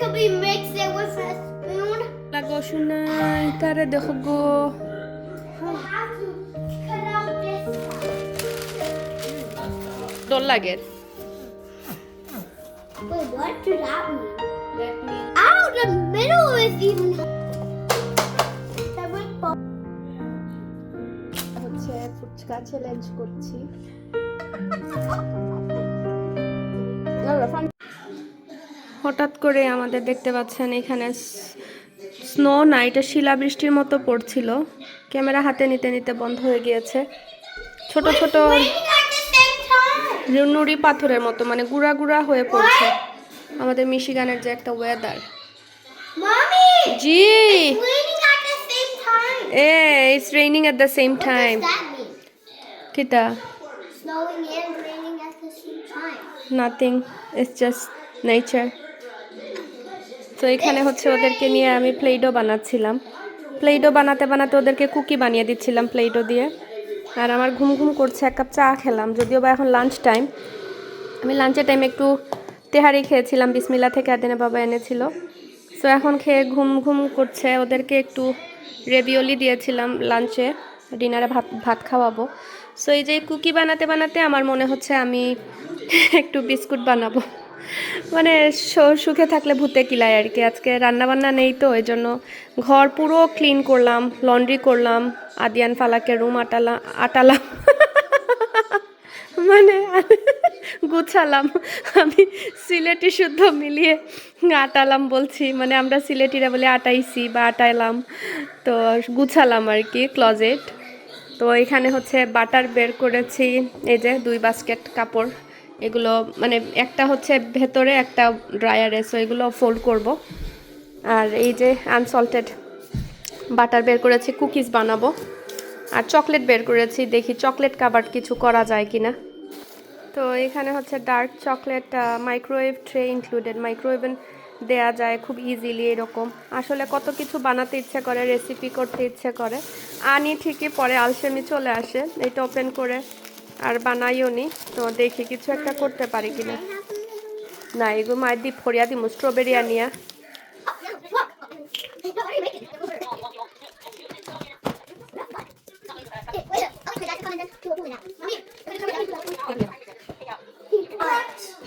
could we mix it with a spoon? লাগো শুনাই তারে দেখো গো We have to cut out this part. ডর লাগে Wait, what does that mean? That mean Ow, the middle is even. That was হচ্ছে fuchka challenge করছি হঠাৎ করে আমাদের দেখতে পাচ্ছেন এখানে স্নো না এটা শিলাবৃষ্টির মতো পড়ছিল ক্যামেরা হাতে নিতে নিতে বন্ধ হয়ে গিয়েছে ছোট ছোট raining at the same time. নুড়ি পাথরের মতো মানে গুড়া গুড়া হয়ে পড়ছে আমাদের মিশিগানের যে একটা weather Mommy, G it's raining at the same time. It's raining at the same time What does that mean? কিতা Snowing and raining at the same time. Nothing it's just nature তো এখানে হচ্ছে ওদেরকে নিয়ে আমি প্লেডো বানাচ্ছিলাম Play-Doh বানাতে বানাতে ওদেরকে কুকি বানিয়ে দিচ্ছিলাম প্লেডো দিয়ে আর আমার ঘুম ঘুম করছে এক কাপ চা খেলাম যদিও বা এখন লাঞ্চ টাইম আমি লাঞ্চের টাইম একটু তেহারি খেয়েছিলাম বিসমিল্লা থেকে আদিনা বাবা এনেছিল সো এখন খেয়ে ঘুম ঘুম করছে ওদেরকে একটু রেভিওলি দিয়েছিলাম লাঞ্চে ডিনারে ভাত ভাত খাওয়াবো সো এই যে কুকি বানাতে বানাতে আমার মনে হচ্ছে আমি একটু বিস্কুট বানাবো মানে সুখে থাকলে ভূতে কিলায় আর কি আজকে রান্নাবান্না নেই তো এই জন্য ঘর পুরো ক্লিন করলাম লন্ড্রি করলাম আদিয়ান ফালাকের রুম আটালাম মানে গুছালাম আমি সিলেটি শুদ্ধ মিলিয়ে আটালাম বলছি মানে আমরা সিলেটিরা বলে আটাইছি বা আটাইলাম তো গুছালাম আর কি ক্লজেট তো এখানে হচ্ছে বাটার বের করেছি এই যে 2 বাস্কেট কাপড় এগুলো মানে একটা হচ্ছে ভেতরে একটা ড্রায়ারে সো এগুলো ফোল্ড করব আর এই যে আনসল্টেড বাটার বের করেছি কুকিজ বানাবো আর চকলেট বের করেছি দেখি চকলেট কাবার্ড কিছু করা যায় কিনা তো এখানে হচ্ছে dark chocolate microwave tray included মাইক্রোওয়েভেন দেয়া যায় খুব ইজিলি এরকম আসলে কত কিছু বানাতে ইচ্ছে করে রেসিপি করতে ইচ্ছে করে আনি ঠিকই পরে আলসেমি চলে আসে এটা ওপেন করে আর বানাইও নি তো দেখি কিছু একটা করতে পারি কিনা না এগুলো মায়ের দ্বীপ ফরিয়া দিমু স্ট্রবেরি আনিয়া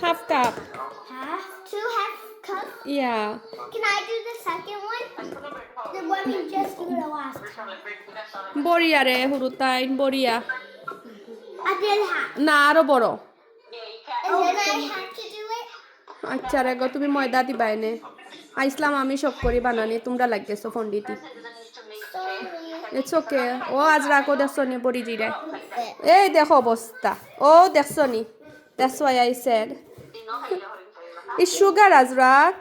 half cup Half cup. Yeah Can I do the second one? The one we just did the last time. বড়িয়া রে হুরুতাইন বড়িয়া I did half. না আরো বড় And then I had to do it. আচ্ছা রে গো তুমি ময়দা দিবা এনে আইসলাম আমি সব করি বানানি তোমরা লাগতেছো ফন্ডিতি Sorry. ইটস ওকে ও আজ রাখো দেখছো নি বড়ি জিরে এই দেখো অবস্থা ও দেখছো নি that's why I said is sugar আজরাক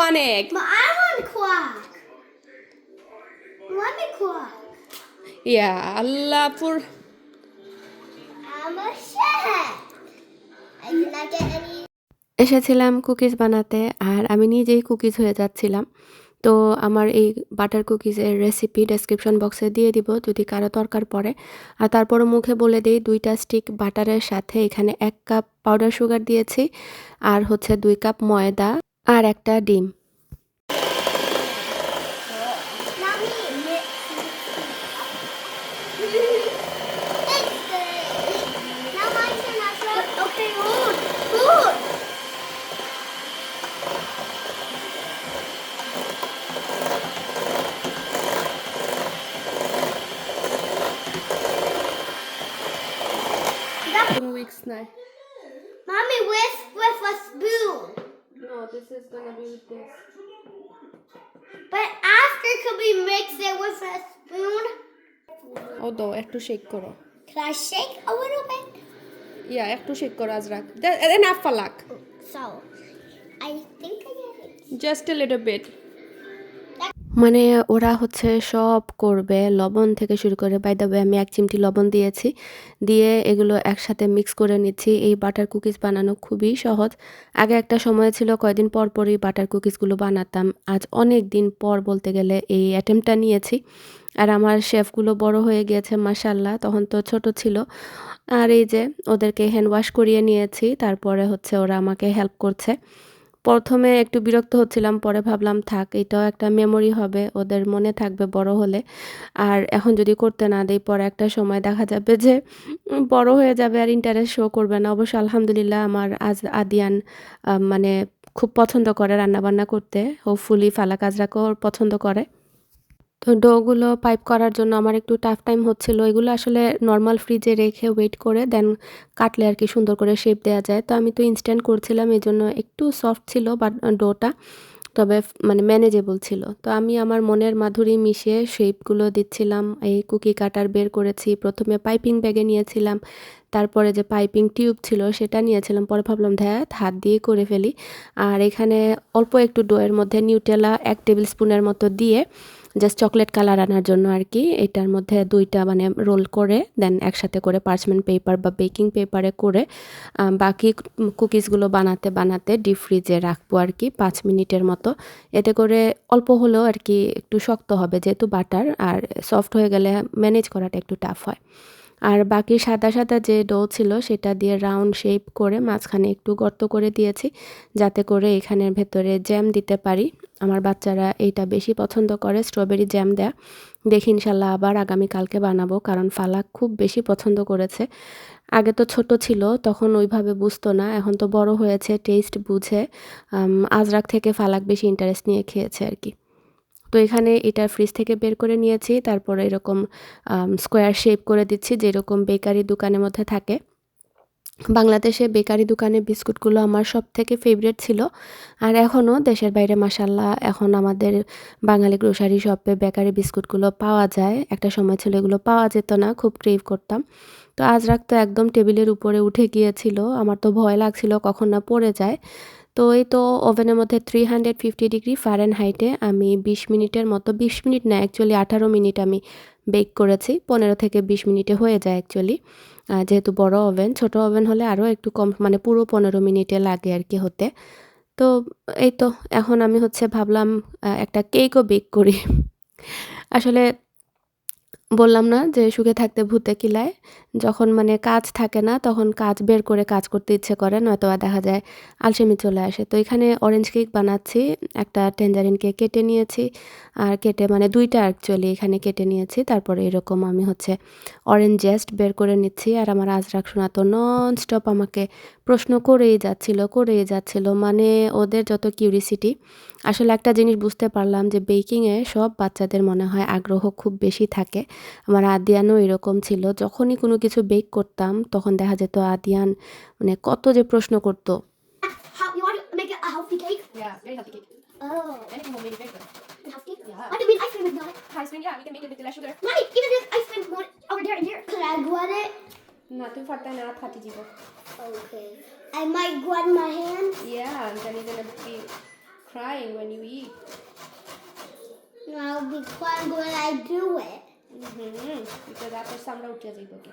অনেক But I want quack. Let me quack. ইয়া আল্লাহপুর I'm a chef. I did not get any. এসেছিলাম কুকিজ বানাতে আর আমি নিজেই কুকিজ হয়ে যাচ্ছিলাম তো আমার এই বাটার কুকিজের রেসিপি ডেসক্রিপশন বক্সে দিয়ে দিব যদি কারো দরকার পড়ে আর তারপরে মুখে বলে দিই 2টা স্টিক বাটারের সাথে এখানে 1 কাপ পাউডার সুগার দিয়েছি আর হচ্ছে 2 কাপ ময়দা আর একটা ডিম Mommy. It's good. Now my turn. Okay, food. Food. উইক্স নাই Mommy, with a spoon. No this is gonna be with this But after, could we mix it with a spoon? ও দাও একটু শেক করো Can I shake a little bit? ইয়া একটু shake করো আজরাক enough ফালাক So, I think I get it. Just a little bit মানে ওরা হচ্ছে সব করবে লবণ থেকে শুরু করে বাই দ্য ওয়ে আমি 1 চিমটি লবণ দিয়েছি দিয়ে এগুলো একসাথে মিক্স করে নিচ্ছি এই বাটার কুকিজ বানানো খুবই সহজ আগে একটা সময় ছিল কয়েকদিন পর পরই বাটার কুকিজগুলো বানাতাম আজ অনেক দিন পর বলতে গেলে এই অ্যাটেম্পটা নিয়েছি আর আমার শেফগুলো বড় হয়ে গিয়েছে মাশাআল্লাহ তখন তো ছোট ছিল আর এই যে ওদেরকে হ্যান্ড ওয়াশ করিয়ে নিয়েছি তারপরে হচ্ছে ওরা আমাকে হেল্প করছে প্রথমে একটু বিরক্ত হচ্ছিলাম, পরে ভাবলাম থাক, এটাও একটা মেমোরি হবে, ওদের মনে থাকবে বড় হলে। আর এখন যদি করতে না দেই, পরে একটা সময় দেখা যাবে যে বড় হয়ে যাবে আর ইন্টারেস্ট শো করবে না। অবশ্য আলহামদুলিল্লাহ আমার আদিয়ান মানে খুব পছন্দ করে রান্নাবান্না করতে। হোপফুলি ফালাক আজরাকও পছন্দ করে। তো ডোগুলো পাইপ করার জন্য আমার একটু টাফ টাইম হচ্ছিল। এগুলো আসলে নরমাল ফ্রিজে রেখে ওয়েট করে দেন কাটলে আর কি সুন্দর করে শেপ দেওয়া যায়। তো আমি তো ইনস্ট্যান্ট করছিলাম, এজন্য একটু সফট ছিল বাট ডোটা, তবে মানে ম্যানেজেবল ছিল। তো আমি আমার মনের মাধুরী মিশিয়ে শেপগুলো দিচ্ছিলাম। এই কুকি কাটার বের করেছি, প্রথমে পাইপিং ব্যাগে নিয়েছিলাম, তারপরে যে পাইপিং টিউব ছিল সেটা নিয়েছিলাম, পরে ভাবলাম ধ্যাত হাত দিয়ে করে ফেলি। আর এখানে অল্প একটু ডোয়ের মধ্যে নিউটেলা 1 টেবিল স্পুনের মতো দিয়ে জাস্ট চকলেট কালার আনার জন্য আর কি এটার মধ্যে 2টা মানে রোল করে দেন একসাথে করে পার্চমেন্ট পেপার বা বেকিং পেপারে করে বাকি কুকিজগুলো বানাতে বানাতে ডিপ ফ্রিজে রাখবো আর কি 5 মিনিটের মতো। এতে করে অল্প হলেও আর কি একটু শক্ত হবে যেহেতু বাটার, আর সফট হয়ে গেলে ম্যানেজ করাটা একটু টাফ হয়। আর বাকি সাদা সাদা যে ডো ছিল সেটা দিয়ে রাউন্ড শেপ করে মাঝখানে একটু গর্ত করে দিয়েছি, যাতে করে এখানের ভেতরে জ্যাম দিতে পারি। আমার বাচ্চারা এইটা বেশি পছন্দ করে, স্ট্রবেরি জ্যাম দেয়া। দেখি ইনশাল্লাহ আবার আগামীকালকে বানাবো, কারণ ফালাক খুব বেশি পছন্দ করেছে। আগে তো ছোট ছিল তখন ওইভাবে বুঝতো না, এখন তো বড় হয়েছে, টেস্ট বুঝে আজরাক থেকে ফালাক বেশি ইন্টারেস্ট নিয়ে খেয়েছে আর কি। তো এখানে এটা ফ্রিজ থেকে বের করে নিয়েছি, তারপরে এরকম স্কোয়ার শেপ করে দিচ্ছি যেরকম বেকারি দোকানের মধ্যে থাকে। বাংলাদেশে বেকারি দোকানের বিস্কুটগুলো আমার সবথেকে ফেভারিট ছিল, আর এখনও দেশের বাইরে মাশাআল্লাহ এখন আমাদের বাঙালি গ্রোসারি শপে বেকারি বিস্কুটগুলো পাওয়া যায়। একটা সময় ছিল এগুলো পাওয়া যেত না, খুব ক্রেভ করতাম। তো আজরাক তো একদম টেবিলের উপরে উঠে গিয়েছিল, আমার তো ভয় লাগছিল কখন না পড়ে যায়। তো এই তো ওভেনের মধ্যে 350 ডিগ্রি ফারেনহাইটে আমি 20 মিনিটের মতো, 20 মিনিট না অ্যাকচুয়ালি 18 মিনিট আমি বেক করেছি। 15 থেকে 20 মিনিটে হয়ে যায় অ্যাকচুয়ালি, যেহেতু বড় ওভেন। ছোট ওভেন হলে আরও একটু কম, মানে পুরো 15 মিনিটে লাগে আর কি হতে। তো এই তো এখন আমি হচ্ছে ভাবলাম একটা কেকও বেক করি। আসলে বললাম না যে সুখে থাকতে ভূতে কিলায়। যখন মানে কাজ থাকে না তখন কাজ বের করে কাজ করতে ইচ্ছে করে, নয়তোবা দেখা যায় আলসেমি চলে আসে। তো এখানে অরেঞ্জ কেক বানাচ্ছি, একটা ট্যাঞ্জারিন কেক কেটে নিয়েছি, আর কেটে মানে 2টা অ্যাকচুয়ালি এখানে কেটে নিয়েছি। তারপরে এরকম আমি হচ্ছে অরেঞ্জ জেস্ট বের করে নিচ্ছি। আর আমার আজরাক সোনা তো নন স্টপ আমাকে প্রশ্ন করেই যাচ্ছিল, মানে ওদের যত কিউরিসিটি। আসলে একটা জিনিস বুঝতে পারলাম যে বেকিংয়ে সব বাচ্চাদের মনে হয় আগ্রহ খুব বেশি থাকে। আমার আদিয়ানও এরকম ছিল, যখনই কোনো কিছু বেক করতাম তখন দেখা যেত আদিয়ান মানে কত যে প্রশ্ন করতো। How you want to make a healthy cake? Yeah, very healthy cake. Oh, Anything homemade is very good. healthy. Yeah. What do you mean ice cream is not? Ice cream, yeah, we can make it with less sugar. Mommy, even this ice cream is over there and here. Could I grab it? না তুমি ফাটতে না ফাটি দিব। Okay. I might grab my hand. Yeah, and then you're gonna be crying when you eat. And I'll be crying when I do it. Because after summer উঠে যাইব কি।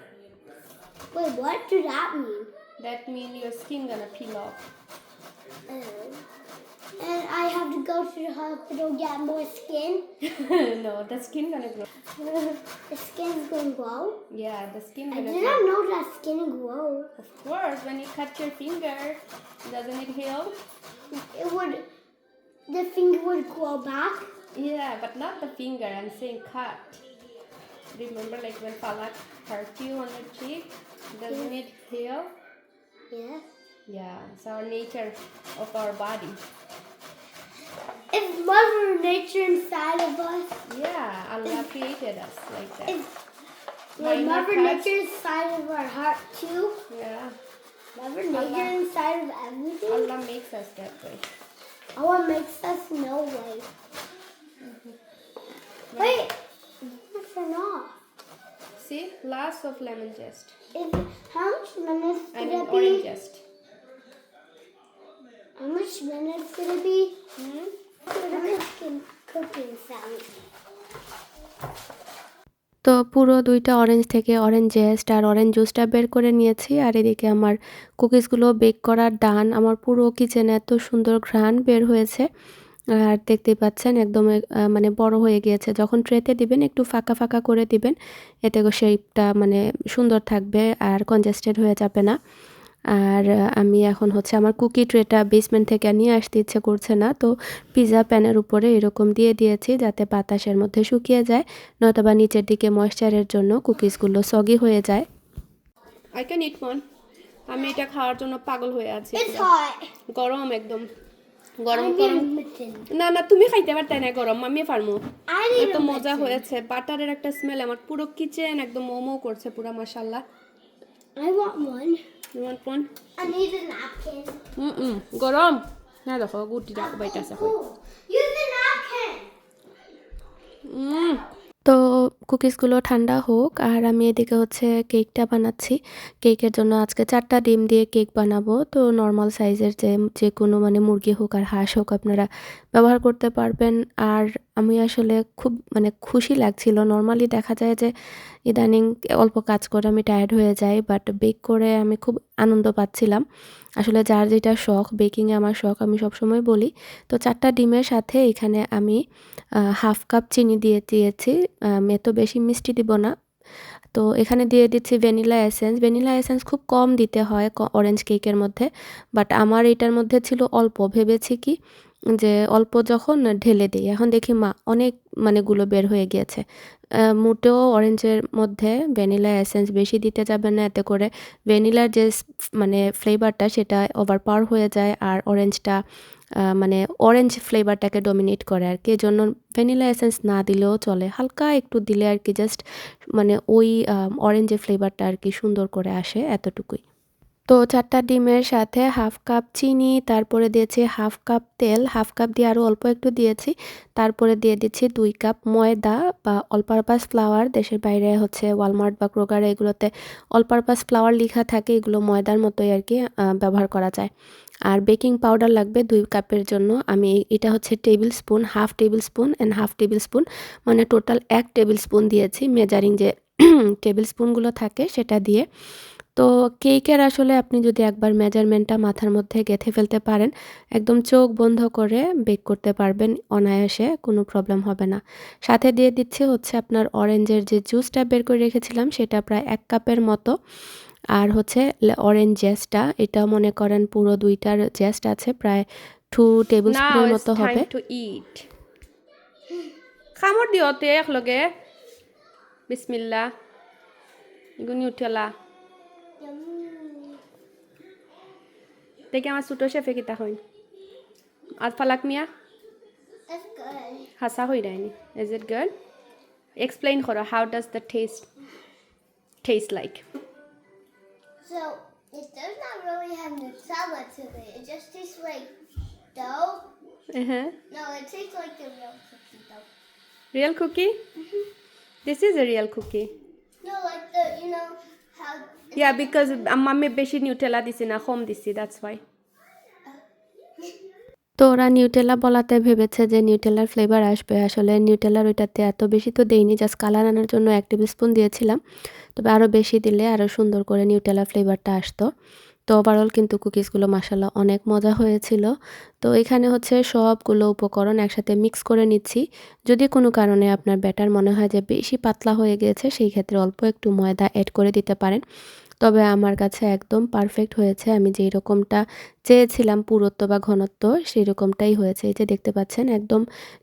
Wait, what does that mean? That mean your skin gonna peel off. And I have to go to the hospital get more skin. No, the skin gonna grow. The skin's gonna grow. Yeah, the skin I gonna did grow. not know that skin grows. Of course, when you cut your finger, doesn't it heal? It would, the finger would grow back. Yeah, but not the finger, I'm saying cut. Remember like when Falak hurt you on your cheek? Doesn't it heal? Yeah. Yeah, it's our nature of our body. Is Mother Nature inside of us? Yeah, Allah created us like that. Is Minor Mother cuts. Nature inside of our heart too? Yeah, Mother Nature inside of everything? Allah makes us that way. Allah makes us no way. Wait, that's enough. See, lots of lemon zest. Is how much minutes I would mean it orange be? zest. How much minutes would it be? Hmm? Cooking sound. তো পুরো 2টা orange থেকে orange জেস্ট আর orange জুসটা বের করে নিয়েছি, আর এদিকে আমার কুকিজগুলো বেক করার ডান। আমার পুরো কিচেনে এত সুন্দর ঘ্রাণ বের হয়েছে, আর দেখতেই পাচ্ছেন একদম মানে বড় হয়ে গিয়েছে। যখন ট্রেতে দিবেন একটু ফাঁকা ফাঁকা করে দিবেন, এতে শেপটা মানে সুন্দর থাকবে আর কনজেস্টেড হয়ে যাবে না। আর আমি এখন হচ্ছে আমার কুকি ট্রেটা বেসমেন্ট থেকে নিয়ে আসতে ইচ্ছে করছে না, তো পিৎজা প্যানের উপরে এরকম দিয়ে দিয়েছি যাতে বাতাসের মধ্যে শুকিয়ে যায়, নয়তোবা নিচের দিকে ময়েশ্চারের জন্য কুকিজগুলো সগি হয়ে যায়। I can it one. আমি এটা খাওয়ার জন্য পাগল হয়ে আছি। It's hot. গরম একদম, I গরম need গরম। a mitten. না না, তুমি খাইতে পারতে না গরম, আমি পারমু। I need এত a মজা mitten. হয়েছে, বাটারের একটা স্মেল আমার পুরো কিচেন একদম মোমো করছে পুরো, মাশাআল্লাহ। I want one. You want one? I need a napkin. গরম না, দেখো গুটিটা বাইতাছে। Cool. Use the napkin. তো কুকিজগুলো ঠান্ডা হোক আর আমি এদিকে হচ্ছে কেকটা বানাচ্ছি। কেকের জন্য আজকে 4টা ডিম দিয়ে কেক বানাবো। তো নর্মাল সাইজের যে কোনো মানে মুরগি হোক আর হাঁস হোক আপনারা ব্যবহার করতে পারবেন। আর আমি আসলে খুব মানে খুশি লাগছিল। নরমালি দেখা যায় যে ইদানিং অল্প কাজ করে আমি টায়ার্ড হয়ে যাই, বাট বেক করে আমি খুব আনন্দ পাচ্ছিলাম। আসলে যার যেটা শখ, বেকিংয়ে আমার শখ, আমি সবসময় বলি। তো 4টা ডিমের সাথে এখানে আমি হাফ কাপ চিনি দিয়ে দিয়েছি। এত বেশি মিষ্টি দিব না। তো এখানে দিয়ে দিচ্ছি ভ্যানিলা এসেন্স। ভ্যানিলা এসেন্স খুব কম দিতে হয় অরেঞ্জ কেকের মধ্যে, বাট আমার এটার মধ্যে ছিল অল্প। ভেবেছি কি যে অল্প যখন ঢেলে দিই, এখন দেখি অনেক মানে গুলো বের হয়ে গিয়েছে। মোটেও অরেঞ্জের মধ্যে ভ্যানিলা এসেন্স বেশি দিতে যাবে না, এতে করে ভ্যানিলার যে মানে ফ্লেভারটা সেটা ওভারপাওয়ার হয়ে যায় আর অরেঞ্জটা মানে অরেঞ্জ ফ্লেভারটাকে ডমিনেট করে আর কি। এজন্য ভ্যানিলা এসেন্স না দিলেও চলে, হালকা একটু দিলে আর কি, জাস্ট মানে ওই অরেঞ্জের ফ্লেভারটা আর কি সুন্দর করে আসে, এতটুকুই। তো 4টা ডিমের সাথে হাফ কাপ চিনি, তারপরে দিয়েছি হাফ কাপ তেল, হাফ কাপ দিয়ে আরও অল্প একটু দিয়েছি। তারপরে দিয়ে দিচ্ছি 2 কাপ ময়দা বা অল পারপাস ফ্লাওয়ার। দেশের বাইরে হচ্ছে ওয়ালমার্ট বা ক্রোগারে এগুলোতে অল পারপাস ফ্লাওয়ার লেখা থাকে, এগুলো ময়দার মতোই আর কি ব্যবহার করা যায়। আর বেকিং পাউডার লাগবে 2 কাপের জন্য। আমি এটা হচ্ছে table spoon, half table spoon and half table spoon, মানে টোটাল 1 টেবিল স্পুন দিয়েছি, মেজারিং যে টেবিল স্পুনগুলো থাকে সেটা দিয়ে। তো কেকের আসলে আপনি যদি একবার মেজারমেন্টটা মাথার মধ্যে গেঁথে ফেলতে পারেন, একদম চোখ বন্ধ করে বেক করতে পারবেন অনায়াসে, কোনো প্রবলেম হবে না। সাথে দিয়ে দিচ্ছি হচ্ছে আপনার অরেঞ্জের যে জুসটা বের করে রেখেছিলাম সেটা প্রায় 1 কাপের মতো। আর হচ্ছে অরেঞ্জ জেসটা, এটা মনে করেন পুরো 2টার জেস্ট আছে, প্রায় 2 টেবিল স্পুনের মতো হবে। খামর দিও তে একলগে, বিসমিল্লাহ। ইগুনি উঠেলা দেখি আমার ছোট শেফে কিতা হইন। আর ফালাক মিয়া That's good. হাসা হই রাইনি। Is it good? এক্সপ্লেইন করো, how does the taste like? So it does not really have Nutella to it. It just tastes like dough. No, it tastes like the real cookie dough. Real cookie? This is a real cookie. No, like the how. Yeah, because আমি বেশি Nutella দিছি না, কম দিছি, that's why. তো ওরা Nutella বলাতে ভেবেছে যে নিউটেলার ফ্লেভার আসবে, আসলে নিউটেলার ওইটাতে এত বেশি তো দেইনি, জাস্ট কালার আনার জন্য 1 টেবিল স্পুন দিয়েছিলাম। তবে আরও বেশি দিলে আরও সুন্দর করে নিউটেলা ফ্লেভারটা আসতো। তো ওভারঅল কিন্তু কুকিজগুলো মাশাআল্লাহ অনেক মজা হয়েছিল। তো এখানে হচ্ছে সবগুলো উপকরণ একসাথে মিক্স করে নিচ্ছি। যদি কোনো কারণে আপনার ব্যাটার মনে হয় যে বেশি পাতলা হয়ে গিয়েছে, সেই ক্ষেত্রে অল্প একটু ময়দা অ্যাড করে দিতে পারেন। তবে আমার কাছে একদম পারফেক্ট হয়েছে। আমি যেই রকমটা চেয়েছিলাম পুরুত্ব বা ঘনত্ব, সেই রকমটাই হয়েছে। এই যে দেখতে পাচ্ছেন, একদম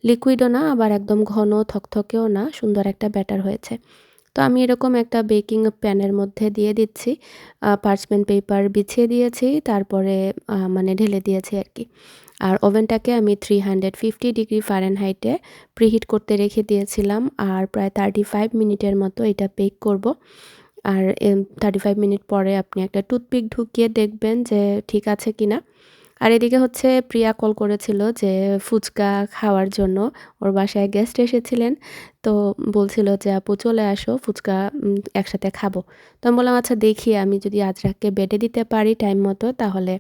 লিকুইডও না আবার একদম ঘন থকথকেও না, সুন্দর একটা ব্যাটার হয়েছে। তো আমি এরকম একটা বেকিং প্যানের মধ্যে দিয়ে দিচ্ছি, পার্চমেন্ট পেপার বিছিয়ে দিয়েছি, তারপরে মানে ঢেলে দিয়েছি আর কি। আর ওভেনটাকে আমি 350 ডিগ্রি ফারেনহাইটে প্রিহিট করতে রেখে দিয়েছিলাম, আর প্রায় 35 মিনিটের মতো এটা বেক করব। আর 35 মিনিট পরে আপনি একটা টুথপিক ঢুকিয়ে দেখবেন যে ঠিক আছে কিনা। আর এদিকে হচ্ছে প্রিয়া কল করেছিল যে ফুচকা খাওয়ার জন্য, ওর বাসায় গেস্ট এসেছিলেন। তো বলছিল যে আপু চলে আসো, ফুচকা একসাথে খাবো। তো আমি বললাম আচ্ছা দেখি, আমি যদি আজরাককে বেডে দিতে পারি টাইম মতো তাহলে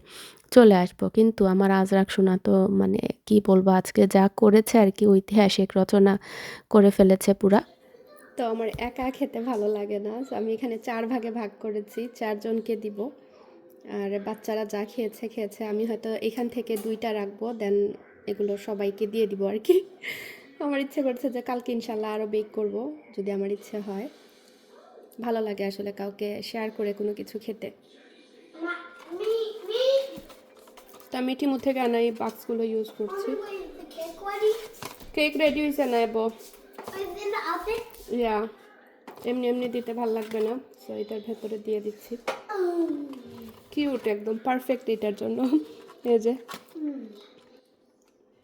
চলে আসবো। কিন্তু আমার আজরাক শোনা তো মানে কি বলবো, আজকে যা করেছে আর কি, ঐতিহাসিক রচনা করে ফেলেছে পুরা। তো আমার একা খেতে ভালো লাগে না, আমি এখানে 4 ভাগে ভাগ করেছি, 4 জনকে দিব। আর বাচ্চারা যা খেয়েছে, আমি হয়তো এখান থেকে 2টা রাখবো, দেন এগুলো সবাইকে দিয়ে দিব আর কি। আমার ইচ্ছে করছে যে কালকে ইনশাল্লাহ আরও বেক করব, যদি আমার ইচ্ছে হয়। ভালো লাগে আসলে কাউকে শেয়ার করে কোনো কিছু খেতে। তা আমি টিমু থেকে আনা এই বাক্সগুলো ইউজ করছি। Mommy, wait, is the cake ready? Cake ready হয়েছে না এবো? Is it in the oven? ইয়া, এমনি এমনি দিতে ভাল লাগবে না, সো এটার ভেতরে দিয়ে দিচ্ছি। কিউট, একদম পারফেক্ট এটার জন্য। এই যে,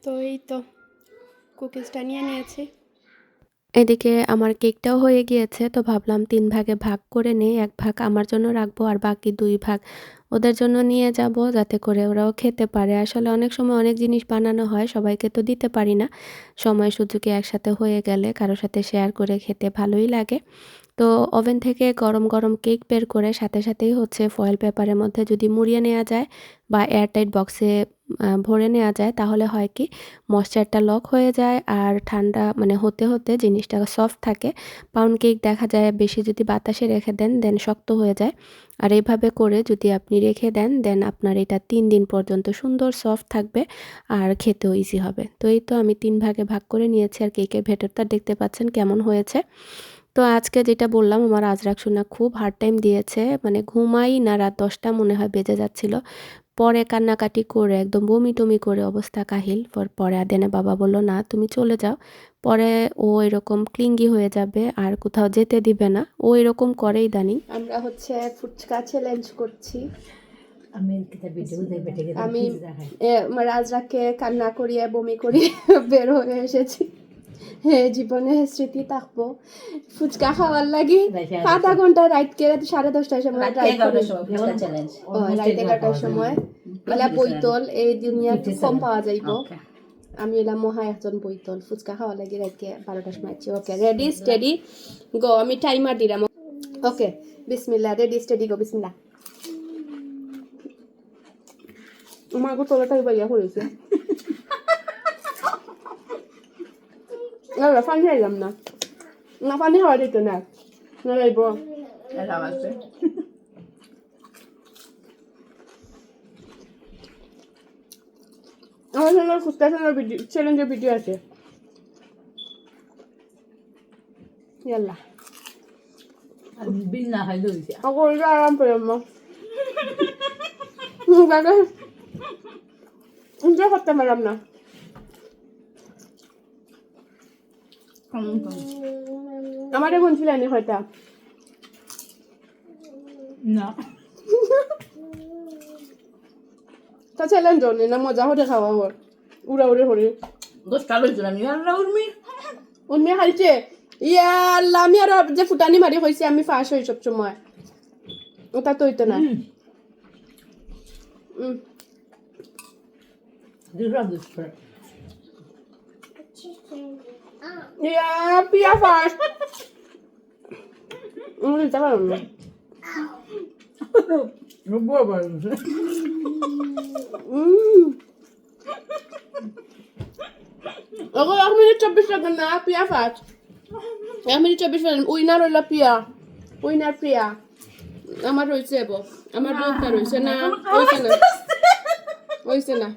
তো এই তো কুকিজটা নিয়ে নিয়েছি। এদিকে আমার কেকটাও হয়ে গিয়েছে, তো ভাবলাম 3 ভাগে ভাগ করে নেই, 1 ভাগ আমার জন্য রাখবো আর বাকি 2 ভাগ ওদের জন্য নিয়ে যাব, যাতে করে ওরাও খেতে পারে। আসলে অনেক সময় অনেক জিনিস বানানো হয়, সবাইকে তো দিতে পারি না, সময় সুযোগে একসাথে হয়ে গেলে কারোর সাথে শেয়ার করে খেতে ভালোই লাগে। তো ওভেন থেকে গরম গরম কেক বের করে সাথে সাথেই হচ্ছে ফয়েল পেপারের মধ্যে যদি মুড়িয়ে নেওয়া যায় বা এয়ারটাইট বক্সে ভরে নেওয়া যায়, তাহলে হয় কি ময়েশ্চারটা লক হয়ে যায় আর ঠান্ডা মানে হতে হতে জিনিসটা সফট থাকে। পাউন্ড কেক দেখা যায় বেশি যদি বাতাসে রেখে দেন দেন শক্ত হয়ে যায়, আর এইভাবে করে যদি আপনি রেখে দেন দেন আপনার এটা 3 দিন পর্যন্ত সুন্দর সফট থাকবে আর খেতেও ইজি হবে। তো এই তো আমি 3 ভাগে ভাগ করে নিয়েছি আর কেকের ভেতরটা দেখতে পাচ্ছেন কেমন হয়েছে। তো আজকে যেটা বললাম, আমার আজরাক সোনা খুব হার্ড টাইম দিয়েছে, মানে ঘুমাই না, রাত 10টা মনে হয় বেজে যাচ্ছিল। পরে কান্নাকাটি করে একদম বমি টমি করে অবস্থা কাহিল। পরে আদেনে বাবা বলল না তুমি চলে যাও, পরে ও এরকম ক্লিঙ্গি হয়ে যাবে আর কোথাও যেতে দিবে না, ও এরকম করেই দানি। আমরা হচ্ছে ফুচকা চ্যালেঞ্জ করছি। আমি রাজরাকে কান্না করিয়ে বমি করিয়ে বের হয়ে এসেছি। হ্যাঁ, জীবনে স্মৃতি থাকবো। ফুচকা খাওয়ার লাগি আধা ঘন্টা রাইট কে 10:30টার সময় রাইট রাইট 11টার সময় এলা বইতল এই দুনিয়া কম পাওয়া যাইব। আমি এলা মহা একজন বইতল ফুচকা খাওয়ার লাগি রাইট কে 12টার সময়। ওকে, রেডি স্টেডি গো। আমি টাইমার দিলাম। ওকে, বিসমিল্লাহ। রেডি স্টেডি গো, বিসমিল্লাহ। আমার গো তোলাটাই বাইয়া করেছে। না পানি খাইলাম না, না পানি খাওয়া যেত না, না যাইব। আমার চ্যানেল ফুচকা চ্যালেঞ্জের ভিডিও আছে। ইয়াল্লা বিল না খাইলে হইছে। আকৌ এটা আরাম পেলাম না তাকে এনজয় করতে পারলাম না। আমারে বলছিলেন হয়তো না তা চ্যালেঞ্জ নেই না, মজা হতে খাওয়া হয় উড়া উড়ে হরে 10টা লইছিল আমি আল্লাহ উর্মি উন্মে হালছে। ইয়া আল্লাহ, আমি আর যে ফুটানি মারি হয়েছি আমি ফাঁস হই সব সময়, ওটা তো হইতো না। ইয়া পিয়া ফাঁস দিতে পারলাম না। ওগো 1 মিনিট 24 সেকেন্ড না, পিয়া ফাঁস 1 মিনিট 24 সেকেন্ড। উইনার হইল পিয়া, উইনার প্রিয়া। আমার রয়েছে আমার রোগটা রয়েছে না, হয়েছে না, হয়েছে না।